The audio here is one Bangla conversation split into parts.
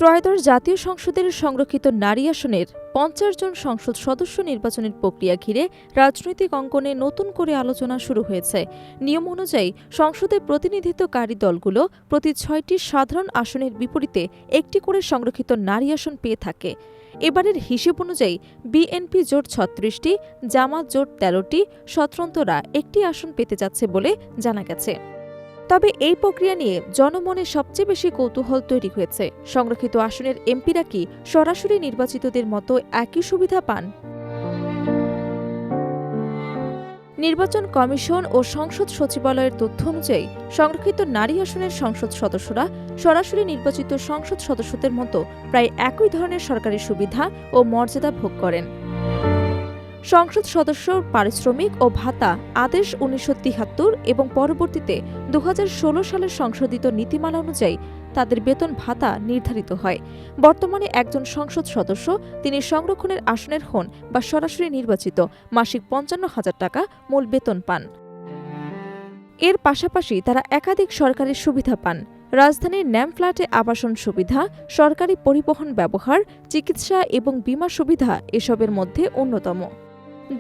ত্রয়োদশ জাতীয় সংসদের সংরক্ষিত নারী আসনের ৫০ জন সংসদ সদস্য নির্বাচনের প্রক্রিয়া ঘিরে রাজনৈতিক অঙ্গনে নতুন করে আলোচনা শুরু হয়েছে। নিয়ম অনুযায়ী সংসদে প্রতিনিধিত্বকারী দলগুলো প্রতি ৬টি সাধারণ আসনের বিপরীতে একটি করে সংরক্ষিত নারী আসন পেয়ে থাকে। এবারের হিসেব অনুযায়ী বিএনপি জোট ৩৬টি, জামাত জোট ১৩টি, স্বতন্ত্ররা একটি আসন পেতে যাচ্ছে বলে জানা গেছে। তবে এই প্রক্রিয়া নিয়ে জনমনে সবচেয়ে বেশি কৌতূহল তৈরি হয়েছে, সংরক্ষিত আসনের এমপিরা কি সরাসরি নির্বাচিতদের মতো একই সুবিধা পান? নির্বাচন কমিশন ও সংসদ সচিবালয়ের তথ্য অনুযায়ী সংরক্ষিত নারী আসনের সংসদ সদস্যরা সরাসরি নির্বাচিত সংসদ সদস্যদের মতো প্রায় একই ধরনের সরকারি সুবিধা ও মর্যাদা ভোগ করেন। সংসদ সদস্য পারিশ্রমিক ও ভাতা আদেশ ১৯৭৩ এবং পরবর্তীতে ২০১৬ সালের সংশোধিত নীতিমালা অনুযায়ী তাদের বেতন ভাতা নির্ধারিত হয়। বর্তমানে একজন সংসদ সদস্য তিনি সংরক্ষণের আসনের হন বা সরাসরি নির্বাচিত মাসিক ৫৫,০০০ টাকা মূল বেতন পান। এর পাশাপাশি তারা একাধিক সরকারি সুবিধা পান। রাজধানীর ন্যাম ফ্ল্যাটে আবাসন সুবিধা, সরকারি পরিবহন ব্যবহার, চিকিৎসা এবং বীমা সুবিধা এসবের মধ্যে অন্যতম।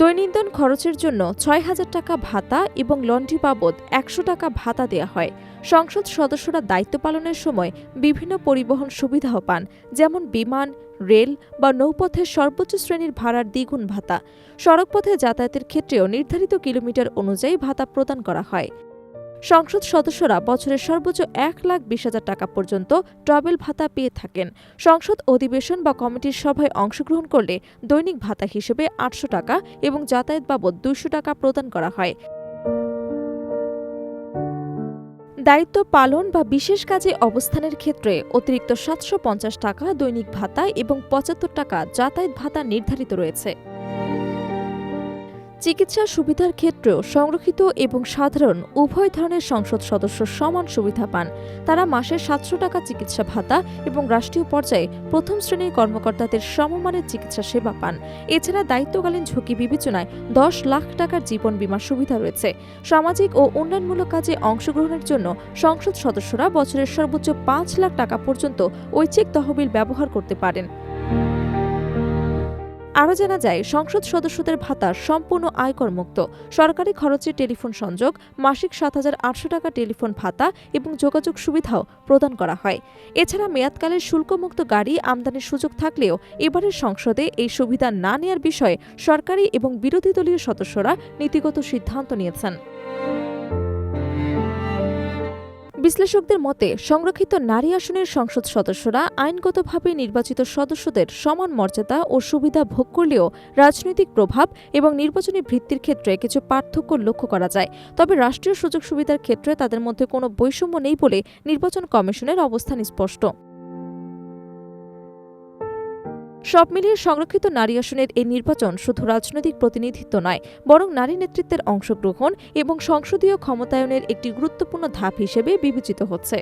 দৈনন্দিন খরচের জন্য ৬,০০০ টাকা ভাতা এবং লন্ড্রি বাবদ ১০০ টাকা ভাতা দেয়া হয়। সংসদ সদস্যরা দায়িত্ব পালনের সময় বিভিন্ন পরিবহন সুবিধাও পান, যেমন বিমান, রেল বা নৌপথের সর্বোচ্চ শ্রেণীর ভাড়ার দ্বিগুণ ভাতা। সড়কপথে যাতায়াতের ক্ষেত্রেও নির্ধারিত কিলোমিটার অনুযায়ী ভাতা প্রদান করা হয়। সংসদ সদস্যরা বছরের সর্বোচ্চ ১,২০,০০০ টাকা পর্যন্ত ট্রাভেল ভাতা পেয়ে থাকেন। সংসদ অধিবেশন বা কমিটির সভায় অংশগ্রহণ করলে দৈনিক ভাতা হিসেবে ৮০০ টাকা এবং যাতায়াত বাবদ ২০০ টাকা প্রদান করা হয়। দায়িত্ব পালন বা বিশেষ কাজে অবস্থানের ক্ষেত্রে অতিরিক্ত ৭৫০ টাকা দৈনিক ভাতা এবং ৭৫ টাকা যাতায়াত ভাতা নির্ধারিত রয়েছে। চিকিৎসা সুবিধার ক্ষেত্রেও সংরক্ষিত এবং সাধারণ উভয় ধরনের সংসদ সদস্য সমান সুবিধা পান। তারা মাসে ৭০০ টাকা চিকিৎসা ভাতা এবং রাষ্ট্রীয় পর্যায়ে প্রথম শ্রেণীর কর্মকর্তাদের সমমানের চিকিৎসা সেবা পান। এছাড়া দায়িত্বকালীন ঝুঁকি বিবেচনায় ১০ লাখ টাকার জীবন বীমা সুবিধা রয়েছে। সামাজিক ও উন্নয়নমূলক কাজে অংশগ্রহণের জন্য সংসদ সদস্যরা বছরের সর্বোচ্চ ৫ লাখ টাকা পর্যন্ত ঐচ্ছিক তহবিল ব্যবহার করতে পারেন। আরও জানা যায়, সংসদ সদস্যদের ভাতা সম্পূর্ণ আয়করমুক্ত। সরকারি খরচে টেলিফোন সংযোগ, মাসিক ৭,৮০০ টাকা টেলিফোন ভাতা এবং যোগাযোগ সুবিধাও প্রদান করা হয়। এছাড়া মেয়াদকালের শুল্কমুক্ত গাড়ি আমদানির সুযোগ থাকলেও এবারের সংসদে এই সুবিধা না নেওয়ার বিষয়ে সরকারি এবং বিরোধী দলীয় সদস্যরা নীতিগত সিদ্ধান্ত নিয়েছেন। বিশ্লেষকদের মতে, সংরক্ষিত নারী আসনের সংসদ সদস্যরা আইনগতভাবে নির্বাচিত সদস্যদের সমান মর্যাদা ও সুবিধা ভোগ করলেও রাজনৈতিক প্রভাব এবং নির্বাচনী ভিত্তির ক্ষেত্রে কিছু পার্থক্য লক্ষ্য করা যায়। তবে রাষ্ট্রীয় সুযোগ সুবিধার ক্ষেত্রে তাদের মধ্যে কোনো বৈষম্য নেই বলে নির্বাচন কমিশনের অবস্থান স্পষ্ট। সব মিলিয়ে সংরক্ষিত নারী আসনের এই নির্বাচন শুধু রাজনৈতিক প্রতিনিধিত্ব নয়, বরং নারী নেতৃত্বের অংশগ্রহণ এবং সংসদীয় ক্ষমতায়নের একটি গুরুত্বপূর্ণ ধাপ হিসেবে বিবেচিত হচ্ছে।